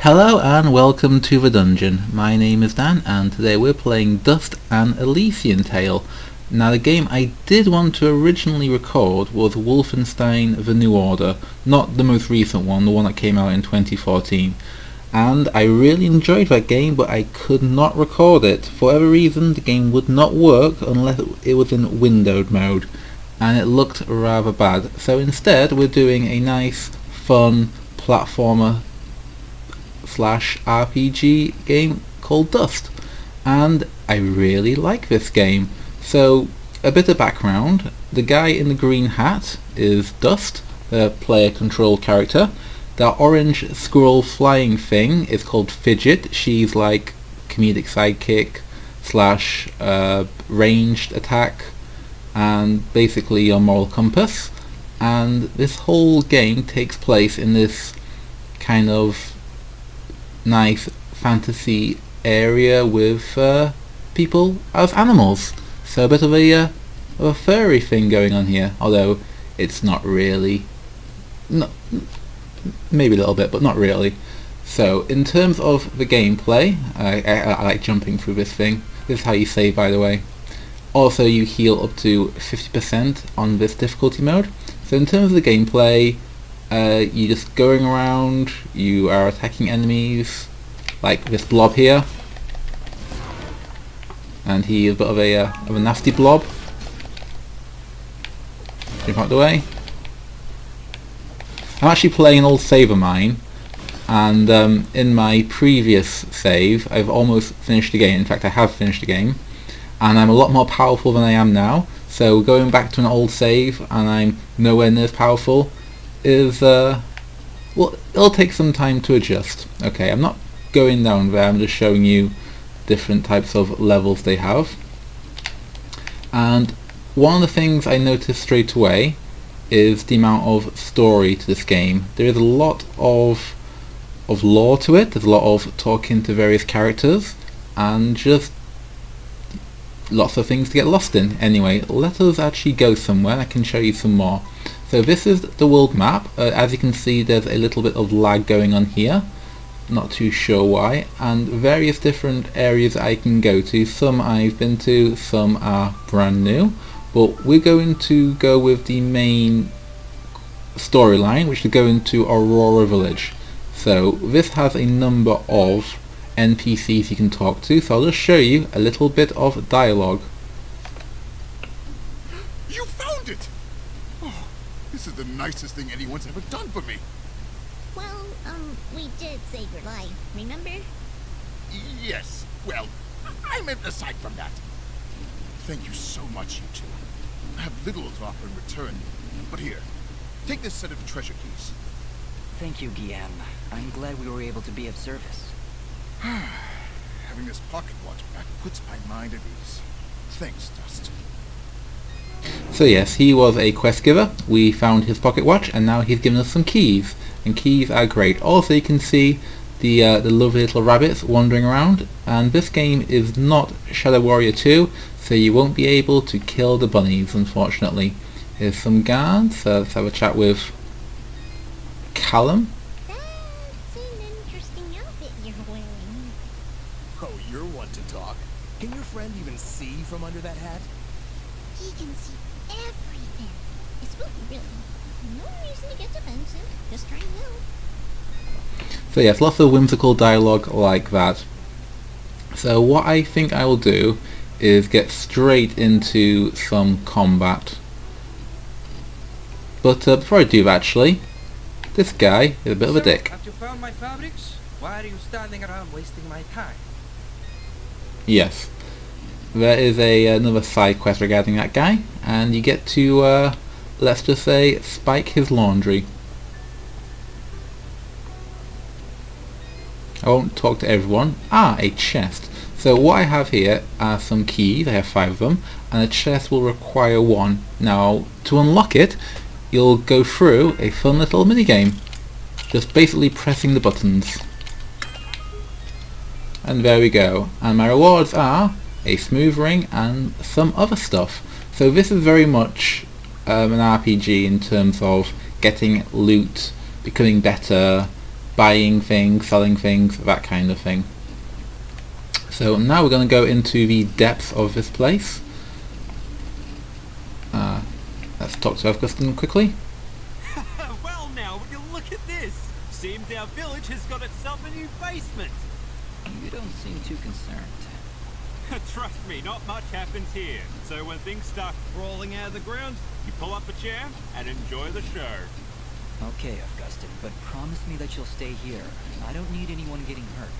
Hello and welcome to the dungeon. My name is Dan and today we're playing Dust and Elysian Tale. Now the game I did want to originally record was Wolfenstein The New Order, not the most recent one, the one that came out in 2014. And I really enjoyed that game, but I could not record it. For whatever reason the game would not work unless it was in windowed mode, and it looked rather bad. So instead we're doing a nice, fun platformer slash RPG game called Dust, and I really like this game. So a bit of background: the guy in the green hat is Dust, the player control character. The orange squirrel flying thing is called Fidget. She's like comedic sidekick slash ranged attack and basically your moral compass. And this whole game takes place in this kind of nice fantasy area with people as animals. So a bit of a furry thing going on here, although it's not really. No, maybe a little bit, but not really. So in terms of the gameplay, I like jumping through this thing. This is how you save, by the way. Also, you heal up to 50% on this difficulty mode. So in terms of the gameplay, you're just going around, you are attacking enemies, like this blob here. And he is a bit of a nasty blob. Jump out the way. I'm actually playing an old save of mine, and in my previous save I've almost finished the game. In fact, I have finished the game, and I'm a lot more powerful than I am now. So going back to an old save and I'm nowhere near as powerful is well, it'll take some time to adjust. Okay, I'm not going down there, I'm just showing you different types of levels they have. And one of the things I noticed straight away is the amount of story to this game. There is a lot of lore to it. There's a lot of talking to various characters and just lots of things to get lost in. Anyway, let us actually go somewhere and I can show you some more. So this is the world map. As you can see, there's a little bit of lag going on here. Not too sure why. And various different areas I can go to. Some I've been to, some are brand new. But we're going to go with the main storyline, which is going to Aurora Village. So this has a number of NPCs you can talk to, so I'll just show you a little bit of dialogue. You found it! Oh, this is the nicest thing anyone's ever done for me. Well, we did save your life, remember? Yes, well, I meant aside from that. Thank you so much, you two. I have little to offer in return, but here, take this set of treasure keys. Thank you, Guillaume. I'm glad we were able to be of service. Having this pocket watch back puts my mind at ease. Thanks, Dust. So yes, he was a quest giver. We found his pocket watch and now he's given us some keys. And keys are great. Also you can see the lovely little rabbits wandering around. And this game is not Shadow Warrior 2, so you won't be able to kill the bunnies, unfortunately. Here's some guards. Let's have a chat with Callum. That's an interesting outfit you're wearing. Oh, you're one to talk. Can your friend even see from under that hat? He can see everything. It's spooky, really. No reason to get defensive. Just trying to help. So yes, lots of whimsical dialogue like that. So what I think I will do is get straight into some combat. But before I do, actually, this guy is a bit of a dick. Have you found my fabrics? Why are you standing around wasting my time? Yes, there is another side quest regarding that guy, and you get to, let's just say, spike his laundry. I won't talk to everyone. A chest. So what I have here are some keys. I have 5 of them, and a chest will require 1. Now, to unlock it, you'll go through a fun little minigame. Just basically pressing the buttons. And there we go. And my rewards are a smooth ring and some other stuff. So this is very much an RPG in terms of getting loot, becoming better, buying things, selling things, that kind of thing. So now we're going to go into the depths of this place. Let's talk to Augustin quickly. Well now, would you look at this? Seems our village has got itself a new basement. You don't seem too concerned. Trust me, not much happens here. So when things start crawling out of the ground, you pull up a chair and enjoy the show. Okay, Augustin, but promise me that you'll stay here. I don't need anyone getting hurt.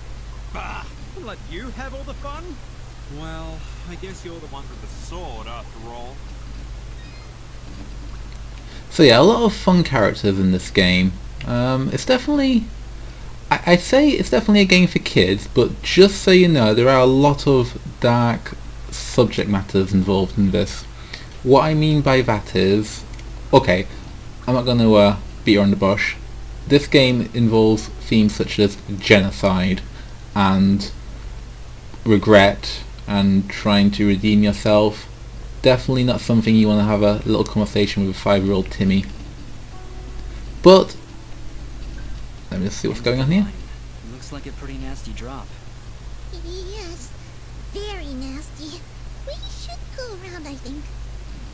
Bah! I'll let you have all the fun? Well, I guess you're the one with the sword after all. So yeah, a lot of fun characters in this game. It's definitely... I'd say it's definitely a game for kids, but just so you know, there are a lot of dark subject matters involved in this. What I mean by that is... Okay, I'm not going to beat around the bush. This game involves themes such as genocide and regret and trying to redeem yourself. Definitely not something you want to have a little conversation with a 5-year-old Timmy. But let me just see what's going on here. Looks like a pretty nasty drop. Yes, very nasty. We should go around, I think.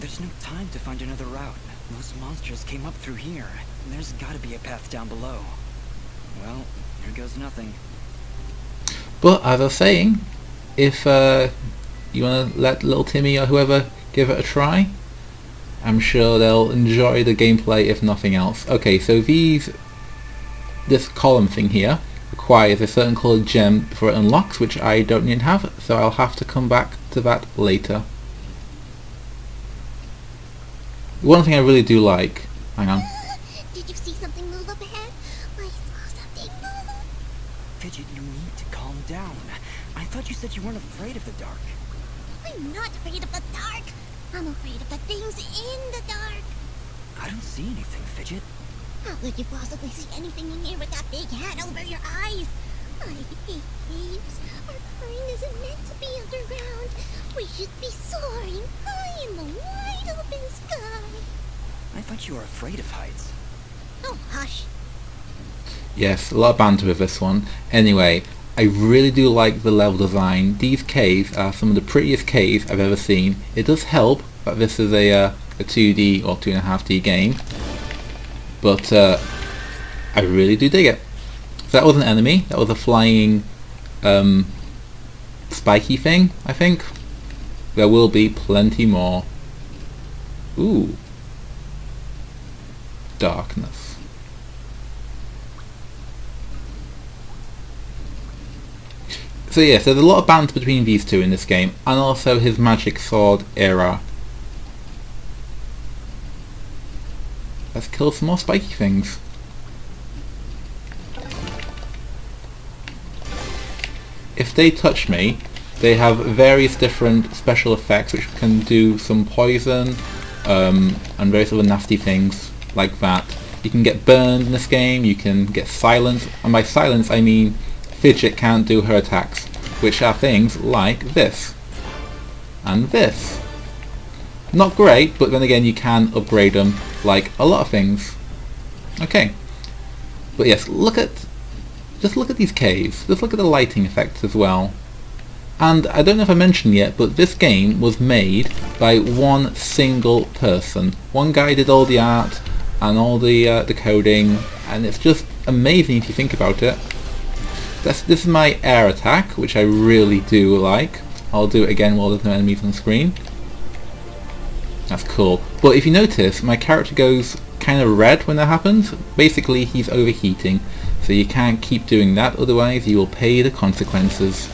There's no time to find another route. Those monsters came up through here. There's gotta be a path down below. Well, here goes nothing. But as I was saying, if you want to let little Timmy or whoever give it a try, I'm sure they'll enjoy the gameplay if nothing else. Okay, so this column thing here requires a certain coloured gem before it unlocks, which I don't yet have, so I'll have to come back to that later. One thing I really do like... Hang on. Did you see something move up ahead? I saw something move. Fidget, you need to calm down. I thought you said you weren't afraid of the dark. I'm not afraid of the dark. I'm afraid of the things in the dark. I don't see anything, Fidget. How could you possibly see anything in here with that big hat over your eyes? I hate caves. Our kind isn't meant to be underground. We should be soaring high in the wide open sky. I thought you were afraid of heights. Oh, hush. Yes, a lot of banter with this one. Anyway, I really do like the level design. These caves are some of the prettiest caves I've ever seen. It does help that this is a 2D or 2.5D game, but I really do dig it. So that was an enemy. That was a flying spiky thing, I think. There will be plenty more. Ooh. Darkness. So yes, there's a lot of banter between these two in this game, and also his magic sword era. Let's kill some more spiky things. If they touch me, they have various different special effects which can do some poison and various other nasty things like that. You can get burned in this game, you can get silenced, and by silence I mean Fidget can't do her attacks, which are things like this and this. Not great, but then again you can upgrade them like a lot of things. Okay, but yes, just look at these caves, just look at the lighting effects as well. And I don't know if I mentioned yet, but this game was made by one single person. One guy did all the art and all the coding, and it's just amazing if you think about it. This is my air attack, which I really do like. I'll do it again while there's no enemies on screen. That's cool. But if you notice, my character goes kind of red when that happens. Basically, he's overheating, so you can't keep doing that, otherwise you will pay the consequences.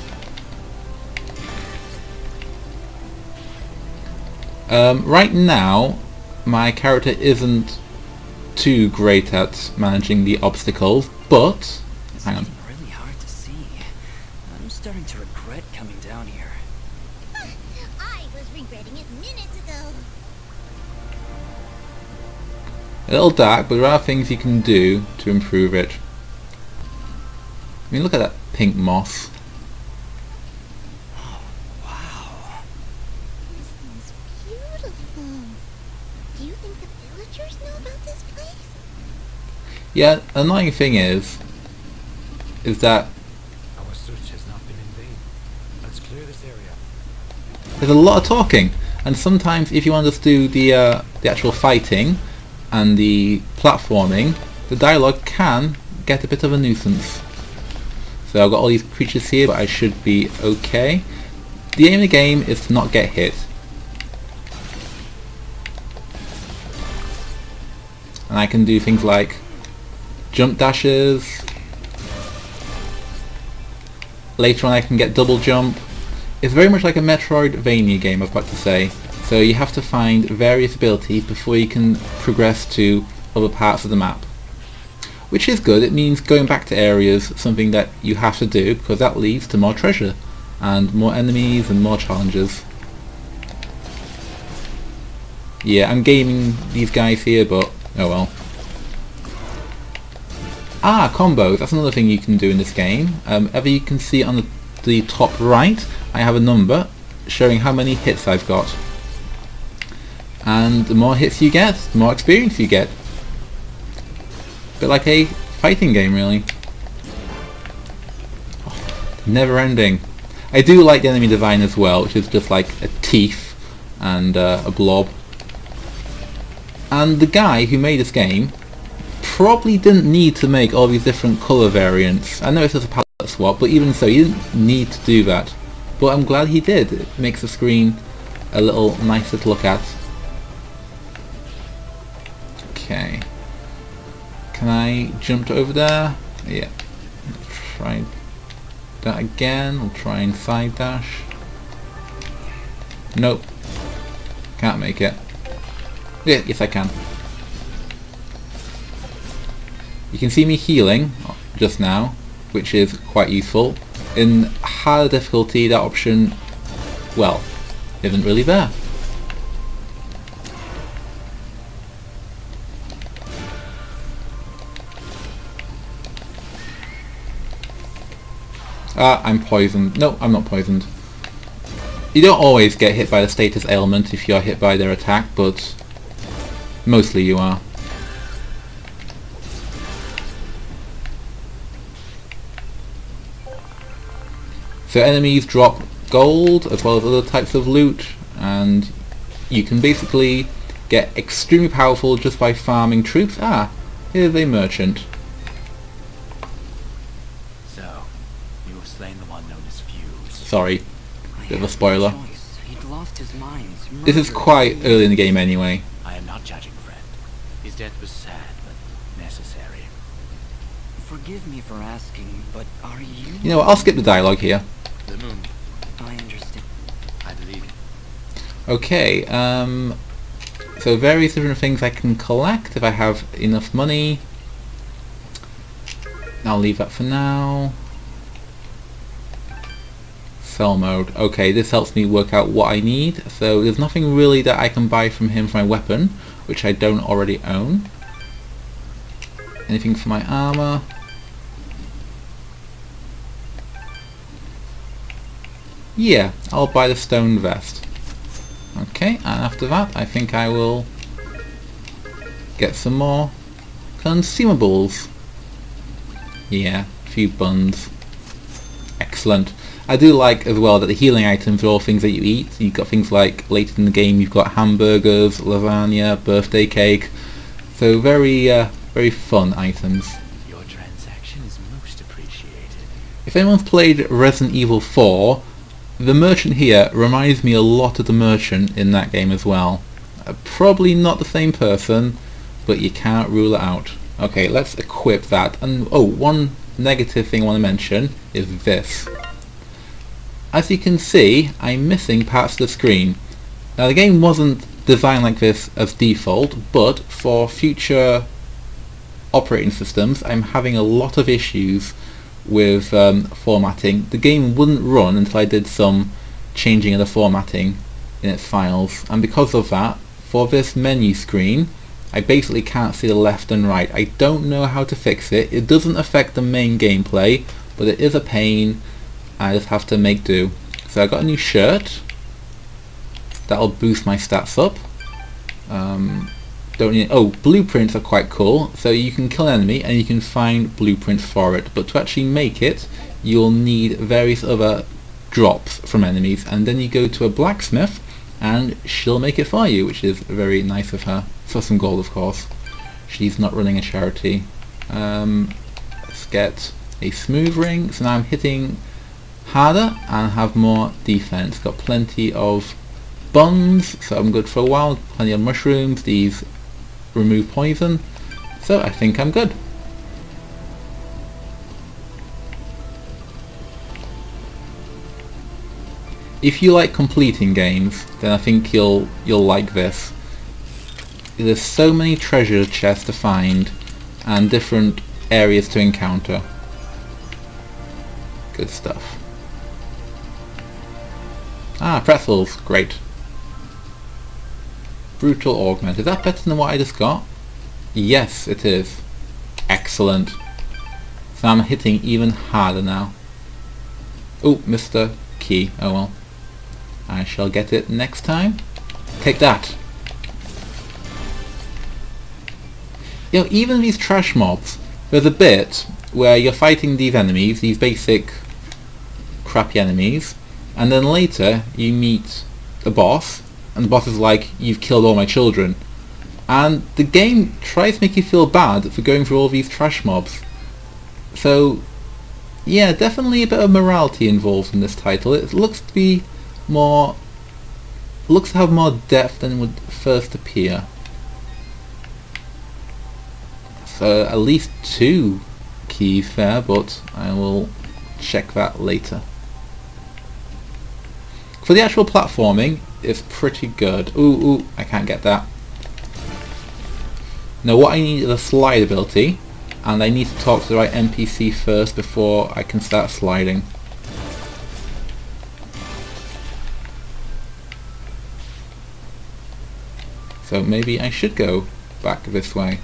Right now, my character isn't too great at managing the obstacles, but... Hang on. It's getting really hard to see. I'm starting to regret coming down here. I was regretting it minutes ago. A little dark, but there are things you can do to improve it. I mean, look at that pink moss. Oh, wow. This is beautiful. Do you think the villagers know about this place? Yeah, annoying thing is, is that Our search has not been in vain. Let's clear this area. there's a lot of talking, and sometimes if you want to just do the actual fighting and the platforming, the dialogue can get a bit of a nuisance. So I've got all these creatures here, but I should be okay. The aim of the game is to not get hit. And I can do things like jump dashes. Later on I can get double jump. It's very much like a Metroidvania game, I was about to say. So you have to find various abilities before you can progress to other parts of the map. Which is good. It means going back to areas, something that you have to do, because that leads to more treasure and more enemies and more challenges. Yeah, I'm gaming these guys here, but oh well. Ah, combos. That's another thing you can do in this game. Ever you can see on the top right, I have a number showing how many hits I've got. And the more hits you get, the more experience you get. Bit like a fighting game, really. Oh, never ending. I do like the enemy design as well, which is just like a teeth and a blob. And the guy who made this game probably didn't need to make all these different colour variants. I know it's just a palette swap, but even so, he didn't need to do that. But I'm glad he did. It makes the screen a little nicer to look at. Okay. Can I jump over there? Yeah. Try that again. I'll try and side dash. Nope. Can't make it. Yeah, yes I can. You can see me healing just now, which is quite useful. In harder difficulty, that option, well, isn't really there. Ah, I'm poisoned. No, I'm not poisoned. You don't always get hit by the status ailment if you're hit by their attack, but mostly you are. So enemies drop gold as well as other types of loot, and you can basically get extremely powerful just by farming troops. Ah, here's a merchant. So, you have slain the one known as Fuse. Sorry, bit of a spoiler. He'd lost his mind. This is quite early in the game anyway. I am not judging, friend. His death was sad, but necessary. Forgive me for asking, but are you... You know what, I'll skip the dialogue here. The moon. I understand. I believe you. Okay, so various different things I can collect if I have enough money. I'll leave that for now. Sell mode. Okay, this helps me work out what I need. So there's nothing really that I can buy from him for my weapon, which I don't already own. Anything for my armor? Yeah, I'll buy the stone vest. Okay, and after that I think I will get some more consumables. Yeah, a few buns. Excellent. I do like as well that the healing items are all things that you eat. You've got things like, later in the game you've got hamburgers, lasagna, birthday cake. So very, very fun items. Your transaction is most appreciated. If anyone's played Resident Evil 4, the merchant here reminds me a lot of the merchant in that game as well. Probably not the same person, but you can't rule it out. Okay, let's equip that. And oh, one negative thing I want to mention is this. As you can see, I'm missing parts of the screen. Now the game wasn't designed like this as default, but for future operating systems I'm having a lot of issues with formatting. The game wouldn't run until I did some changing of the formatting in its files, and because of that, for this menu screen I basically can't see the left and right. I don't know how to fix it. It doesn't affect the main gameplay, but it is a pain. I just have to make do. So I got a new shirt. That'll boost my stats up. don't need... Oh, blueprints are quite cool. So you can kill an enemy and you can find blueprints for it. But to actually make it, you'll need various other drops from enemies. And then you go to a blacksmith and she'll make it for you, which is very nice of her. For some gold, of course. She's not running a charity. Let's get a smooth ring. So now I'm hitting harder and have more defense. Got plenty of buns, so I'm good for a while. Plenty of mushrooms. These remove poison, so I think I'm good. If you like completing games, then I think you'll like this. There's so many treasure chests to find and different areas to encounter. Good stuff. Ah, pretzels, great. Brutal augment. Is that better than what I just got? Yes, it is. Excellent. So I'm hitting even harder now. Oh, Mr. Key. Oh well. I shall get it next time. Take that. You know, even these trash mobs, there's a bit where you're fighting these enemies, these basic crappy enemies, and then later you meet the boss, and the boss is like, you've killed all my children. And the game tries to make you feel bad for going through all these trash mobs. So, yeah, definitely a bit of morality involved in this title. It looks to be more... looks to have more depth than would first appear. So, at least 2 keys there, but I will check that later. For the actual platforming, it's pretty good. Ooh, I can't get that. Now what I need is a slide ability, and I need to talk to the right NPC first before I can start sliding. So maybe I should go back this way.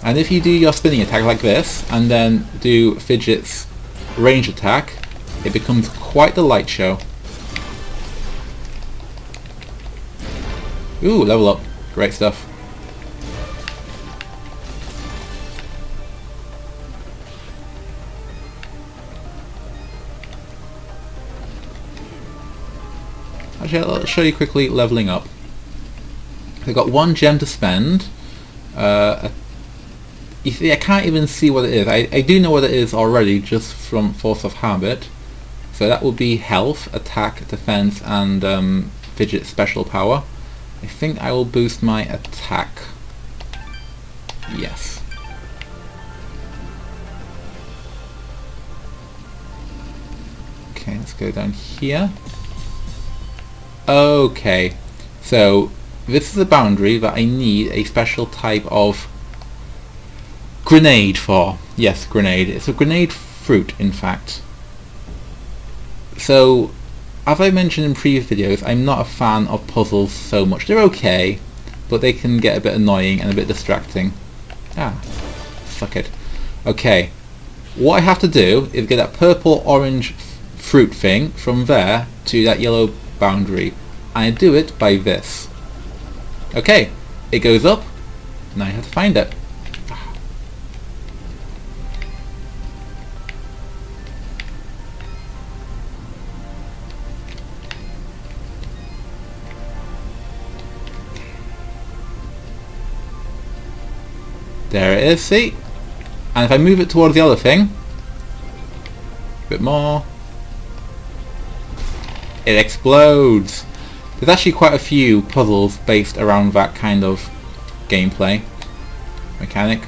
And if you do your spinning attack like this, and then do Fidget's range attack, it becomes quite the light show. Ooh, level up. Great stuff. Actually, I'll show you quickly leveling up. I've got 1 gem to spend. You see, I can't even see what it is. I do know what it is already, just from force of habit. So that will be health, attack, defense, and Fidget special power. I think I will boost my attack. Yes. Okay, let's go down here. Okay, so this is a boundary that I need a special type of grenade for. Yes, grenade. It's a grenade fruit, in fact. So, as I mentioned in previous videos, I'm not a fan of puzzles so much. They're okay, but they can get a bit annoying and a bit distracting. Ah, suck it. Okay, what I have to do is get that purple-orange fruit thing from there to that yellow boundary. And I do it by this. Okay, it goes up, now I have to find it. There it is, see? And if I move it towards the other thing, a bit more, it explodes. There's actually quite a few puzzles based around that kind of gameplay mechanic.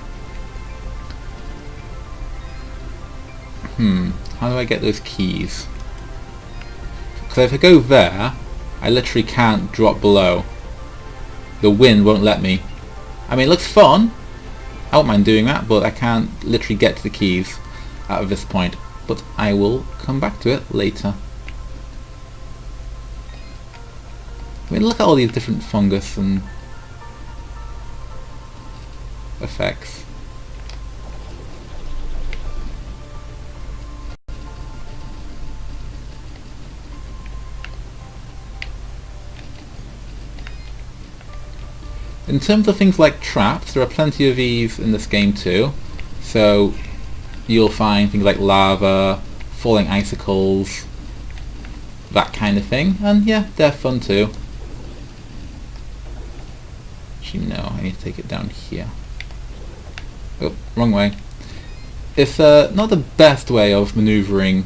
How do I get those keys? Because if I go there, I literally can't drop below. The wind won't let me. I mean, it looks fun. I don't mind doing that, but I can't literally get to the keys out of this point. But I will come back to it later. I mean, look at all these different fungus and effects. In terms of things like traps, there are plenty of these in this game too. So you'll find things like lava, falling icicles, that kind of thing, and yeah, they're fun too. Actually no, I need to take it down here. Oh, wrong way. It's not the best way of maneuvering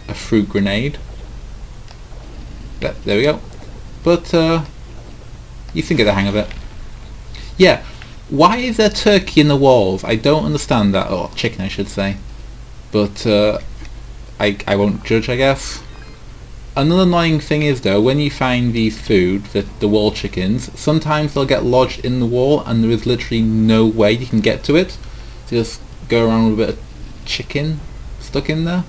a fruit grenade. There we go. But you can get the hang of it. Yeah, why is there turkey in the walls? I don't understand that. Or chicken, I should say. But I won't judge, I guess. Another annoying thing is though, when you find these food, the wall chickens, sometimes they'll get lodged in the wall and there is literally no way you can get to it. So just go around with a bit of chicken stuck in there.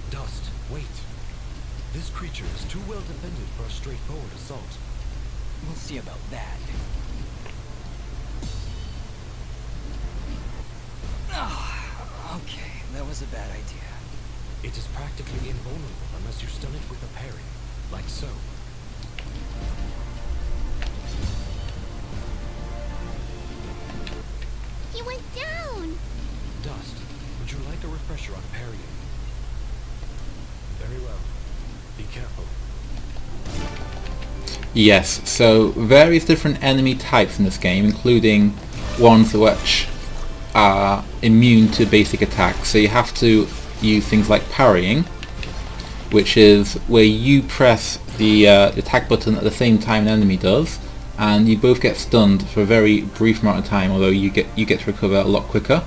Dust, wait. This creature is too well defended for a straightforward assault. We'll see about that. Oh, okay, that was a bad idea. It is practically invulnerable unless you stun it with a parry, like so. He went down! Dust, would you like a refresher on parrying? Very well. Be careful. Yes, so various different enemy types in this game, including ones which are immune to basic attacks. So you have to use things like parrying, which is where you press the attack button at the same time an enemy does, and you both get stunned for a very brief amount of time, although you get to recover a lot quicker,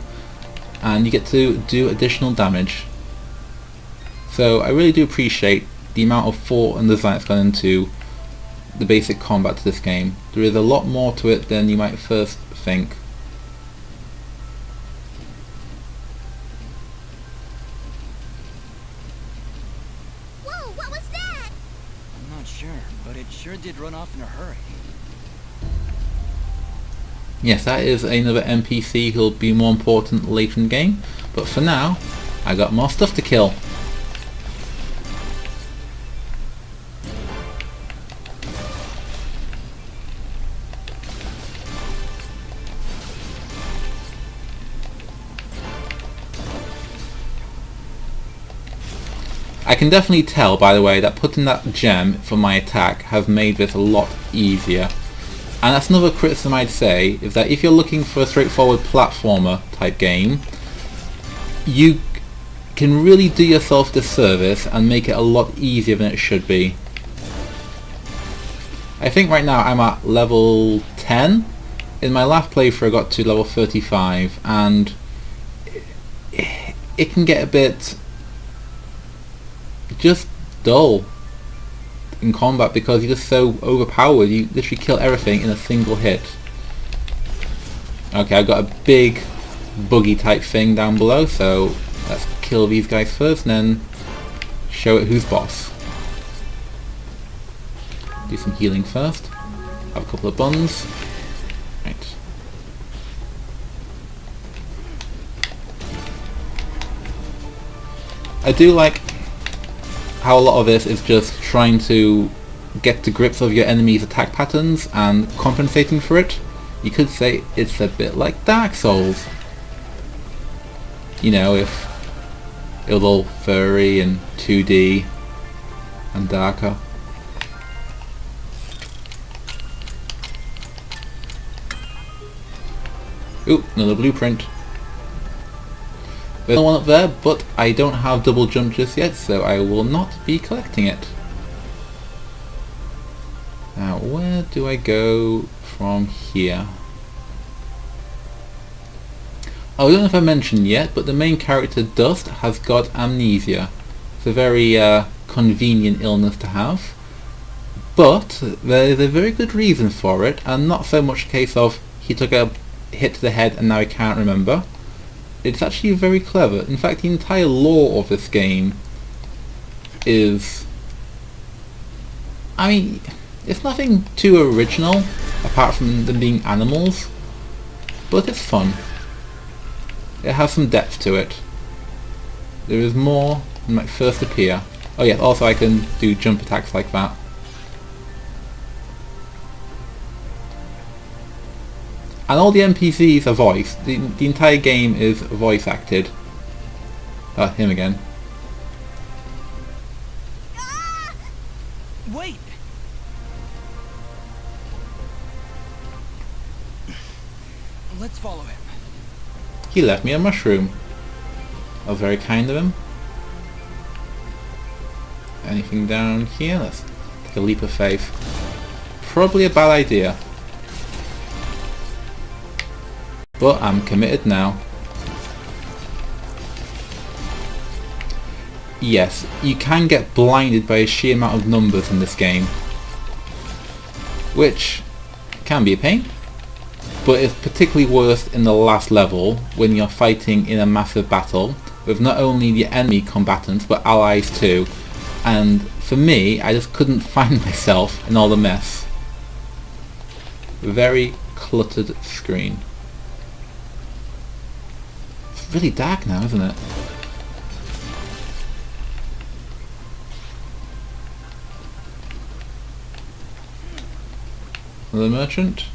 and you get to do additional damage. So I really do appreciate the amount of thought and design that's gone into the basic combat to this game. There is a lot more to it than you might first think. Whoa, what was that? I'm not sure, but it sure did run off in a hurry. Yes, that is another NPC who'll be more important later in the game, but for now, I got more stuff to kill. I can definitely tell, by the way, that putting that gem for my attack has made this a lot easier. And that's another criticism I'd say, is that if you're looking for a straightforward platformer type game, you can really do yourself disservice and make it a lot easier than it should be. I think right now I'm at level 10. In my last playthrough I got to level 35, and it can get a bit just dull in combat because you're just so overpowered. You literally kill everything in a single hit. Okay, I've got a big buggy type thing down below, so let's kill these guys first and then show it who's boss. Do some healing first. Have a couple of buns. Right. I do like how a lot of this is just trying to get to grips of your enemy's attack patterns and compensating for it. You could say it's a bit like Dark Souls. You know, if it was all furry and 2D and darker. Ooh, another blueprint. There's one up there, but I don't have double jump just yet, so I will not be collecting it. Now, where do I go from here? Oh, I don't know if I mentioned yet, but the main character, Dust, has got amnesia. It's a very convenient illness to have. But there is a very good reason for it, and not so much a case of he took a hit to the head and now he can't remember. It's actually very clever. In fact, the entire lore of this game is... I mean, it's nothing too original, apart from them being animals, but it's fun. It has some depth to it. There is more than might first appear. Oh yeah, also I can do jump attacks like that. And all the NPCs are voiced. The entire game is voice acted. Oh, him again. Wait! Let's follow him. He left me a mushroom. That was very kind of him. Anything down here? Let's take a leap of faith. Probably a bad idea. But I'm committed now. Yes, you can get blinded by a sheer amount of numbers in this game, which can be a pain, but it's particularly worse in the last level when you're fighting in a massive battle with not only the enemy combatants but allies too, and for me I just couldn't find myself in all the mess. Very cluttered screen. It's really dark now, isn't it? The merchant.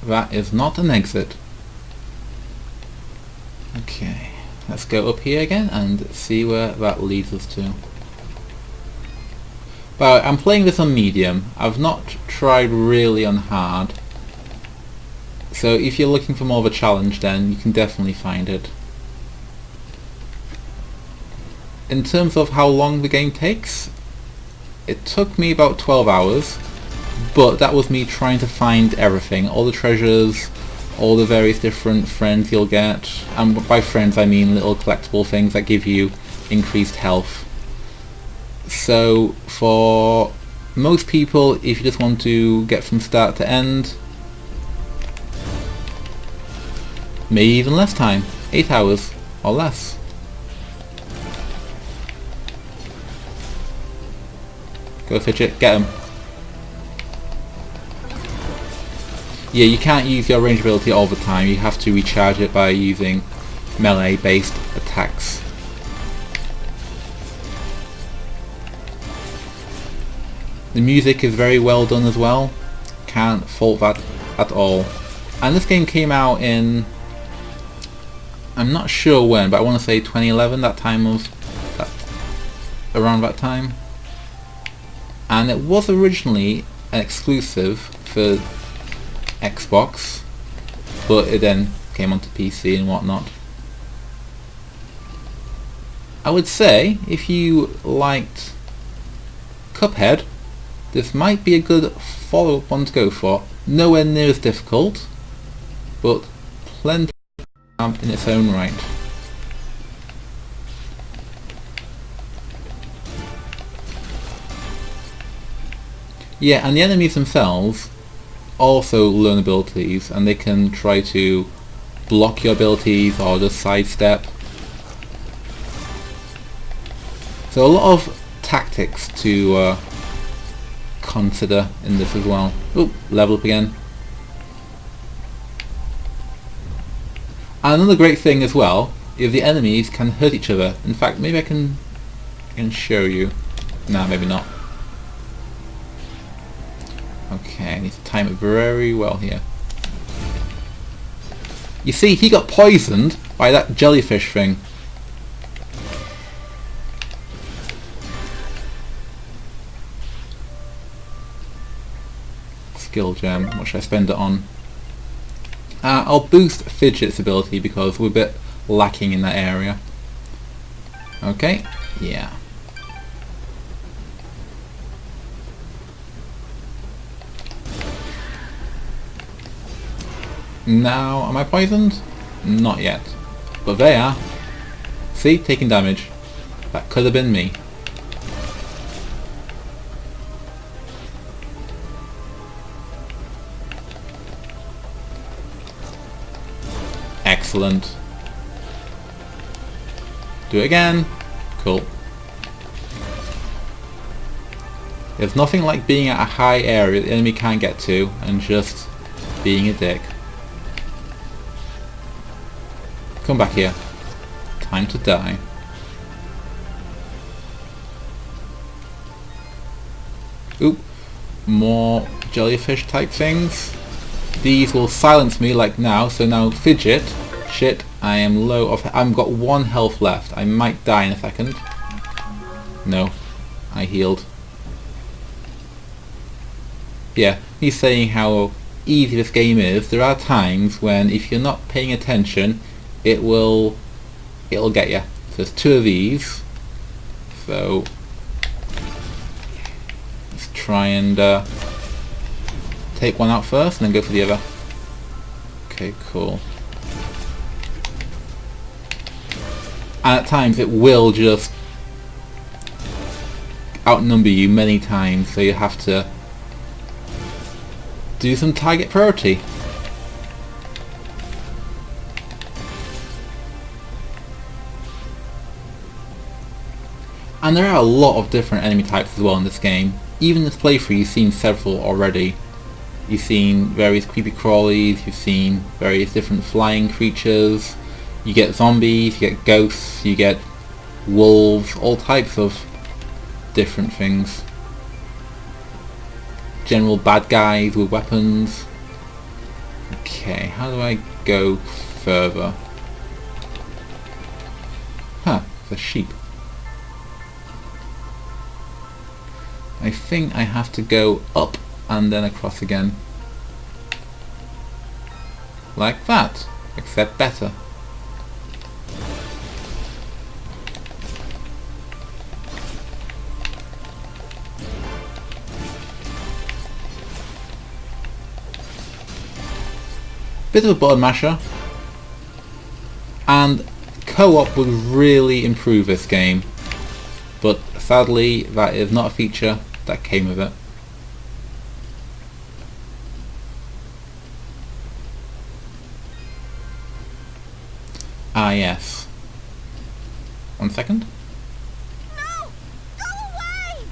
That is not an exit. Okay, let's go up here again and see where that leads us to. But I'm playing this on medium. I've not tried really on hard. So if you're looking for more of a challenge, then you can definitely find it. In terms of how long the game takes, it took me about 12 hours, but that was me trying to find everything, all the treasures, all the various different friends you'll get, and by friends I mean little collectible things that give you increased health. So for most people, if you just want to get from start to end, maybe even less time, 8 hours or less. Go Fidget, get him. Yeah, you can't use your range ability all the time, you have to recharge it by using melee based attacks. The music is very well done as well, can't fault that at all. And this game came out in, I'm not sure when, but I want to say 2011, around that time. And it was originally an exclusive for Xbox, but it then came onto PC and whatnot. I would say if you liked Cuphead, this might be a good follow-up one to go for. Nowhere near as difficult, but plenty in its own right. Yeah, and the enemies themselves also learn abilities, and they can try to block your abilities or just sidestep. So a lot of tactics to consider in this as well. Oh, level up again. And another great thing as well is the enemies can hurt each other. In fact, maybe I can show you. Nah, maybe not. Okay, I need to time it very well here. You see, he got poisoned by that jellyfish thing. Skill gem, what should I spend it on? I'll boost Fidget's ability because we're a bit lacking in that area. Okay, yeah. Now, am I poisoned? Not yet. But they are. See? Taking damage. That could have been me. Excellent. Do it again. Cool. There's nothing like being at a high area the enemy can't get to and just being a dick. Come back here. Time to die. Oop. More jellyfish type things. These will silence me like now, so now fidget. Shit, I am low off. I've got 1 health left. I might die in a second. No. I healed. Yeah, he's saying how easy this game is. There are times when if you're not paying attention, it'll get you. So there's 2 of these. So let's try and take one out first and then go for the other. Okay, cool. And at times it will just outnumber you many times, so you have to do some target priority. And there are a lot of different enemy types as well in this game. Even in this playthrough you've seen several already. You've seen various creepy crawlies, you've seen various different flying creatures, you get zombies, you get ghosts, you get wolves, all types of different things. General bad guys with weapons. Okay, how do I go further? Huh, it's a sheep. I think I have to go up and then across again. Like that, except better. Bit of a button masher, and co-op would really improve this game, but sadly that is not a feature that came with it. Ah yes. 1 second. No! Go away!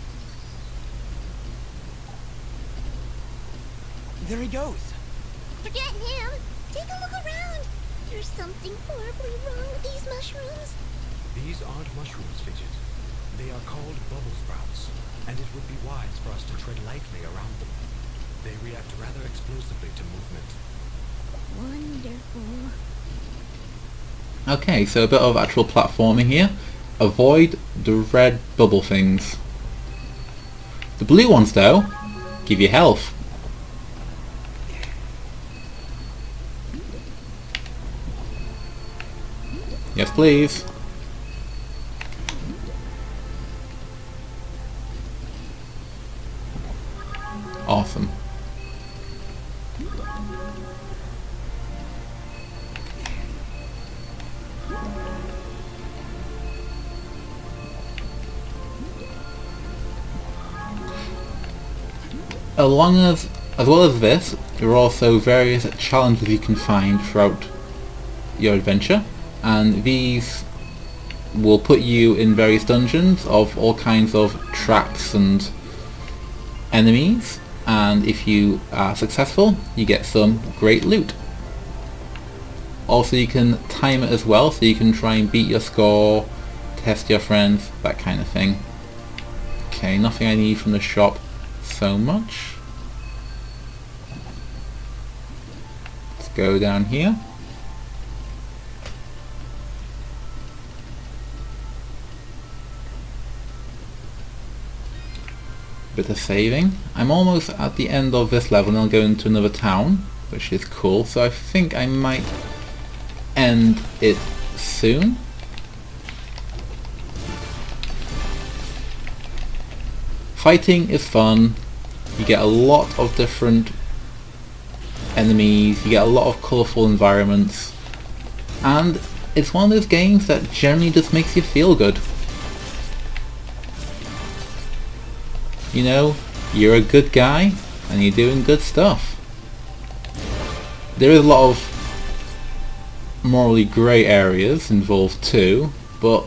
There he goes. Forget him! Take a look around! There's something horribly wrong with these mushrooms. These aren't mushrooms, Fidget. They are called bubble sprouts, and it would be wise for us to tread lightly around them. They react rather explosively to movement. Wonderful. Okay, so a bit of actual platforming here. Avoid the red bubble things. The blue ones though, give you health. Yes please. Awesome. As well as this, there are also various challenges you can find throughout your adventure, and these will put you in various dungeons of all kinds of traps and enemies, and if you are successful you get some great loot. Also you can time it as well, so you can try and beat your score, test your friends, that kind of thing. Okay, nothing I need from the shop so much. Let's go down here. Bit of saving. I'm almost at the end of this level and I'll go into another town, which is cool, so I think I might end it soon. Fighting is fun, you get a lot of different enemies, you get a lot of colourful environments, and it's one of those games that generally just makes you feel good. You know, you're a good guy and you're doing good stuff. There is a lot of morally grey areas involved too, but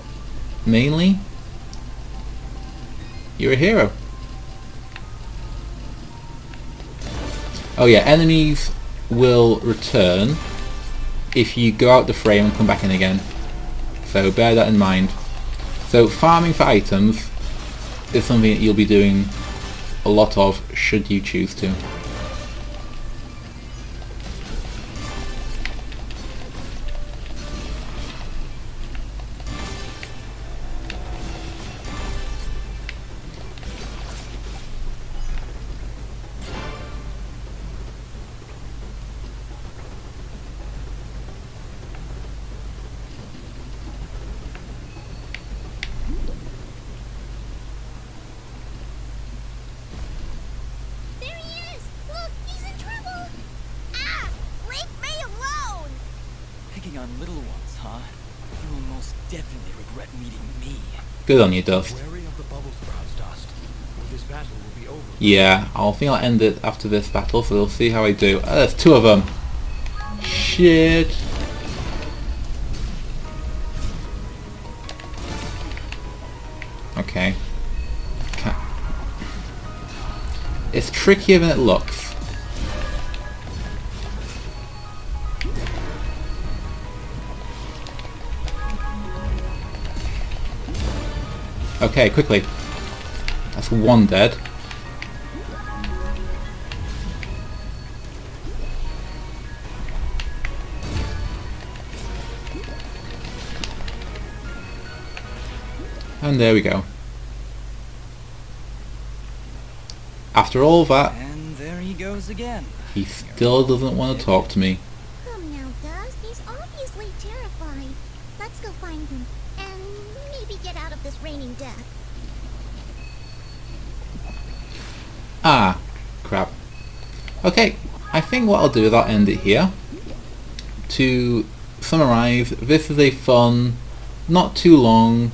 mainly, you're a hero. Oh yeah, enemies will return if you go out the frame and come back in again. So bear that in mind. So farming for items is something that you'll be doing a lot of should you choose to. There he is! Look, he's in trouble! Ah! Leave me alone! Picking on little ones, huh? You will most definitely regret meeting me. Good on you, Dust. Wary of the bubble sprouts, Dust. Or this battle will be over. Yeah, I think I'll end it after this battle, so we'll see how I do. There's two of them. Shit. Okay. It's trickier than it looks. Okay, quickly. That's one dead. And there we go. After all that, And there he goes again. he still doesn't want to talk to me. Come now, Dust. He's obviously terrified. Let's go find him and maybe get out of this raining death. Ah, crap. Okay, I think what I'll do is I'll end it here. To summarise, this is a fun, not too long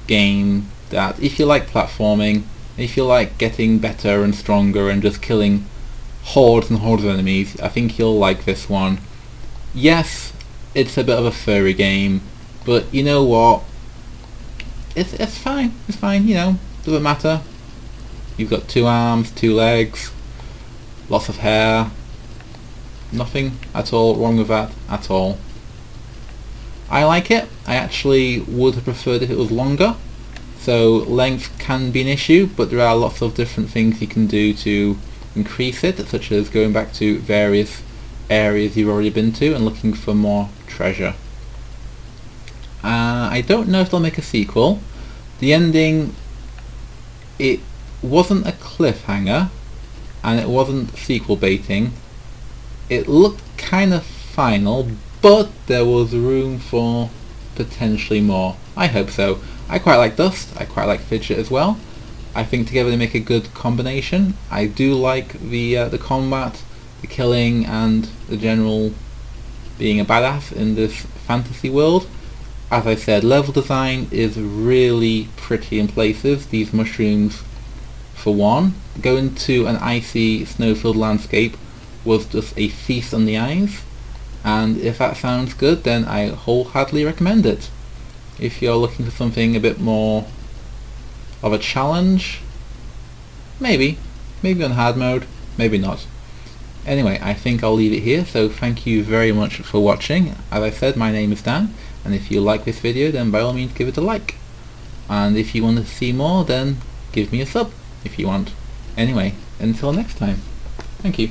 game that if you like platforming, if you like getting better and stronger and just killing hordes and hordes of enemies, I think you'll like this one. Yes, it's a bit of a furry game, but you know what? It's fine. It's fine, you know, doesn't matter. You've got 2 arms, 2 legs, lots of hair. Nothing at all wrong with that at all. I like it. I actually would have preferred if it was longer. So length can be an issue, but there are lots of different things you can do to increase it, such as going back to various areas you've already been to and looking for more treasure. I don't know if they'll make a sequel. The ending, it wasn't a cliffhanger and it wasn't sequel baiting. It looked kind of final, but there was room for potentially more. I hope so. I quite like Dust, I quite like Fidget as well. I think together they make a good combination. I do like the combat, the killing, and the general being a badass in this fantasy world. As I said, level design is really pretty in places. These mushrooms, for one, going to an icy, snow-filled landscape was just a feast on the eyes, and if that sounds good, then I wholeheartedly recommend it. If you're looking for something a bit more of a challenge, maybe on hard mode, maybe not. Anyway, I think I'll leave it here, so thank you very much for watching. As I said, my name is Dan, and if you like this video, then by all means give it a like. And if you want to see more, then give me a sub if you want. Anyway, until next time, thank you.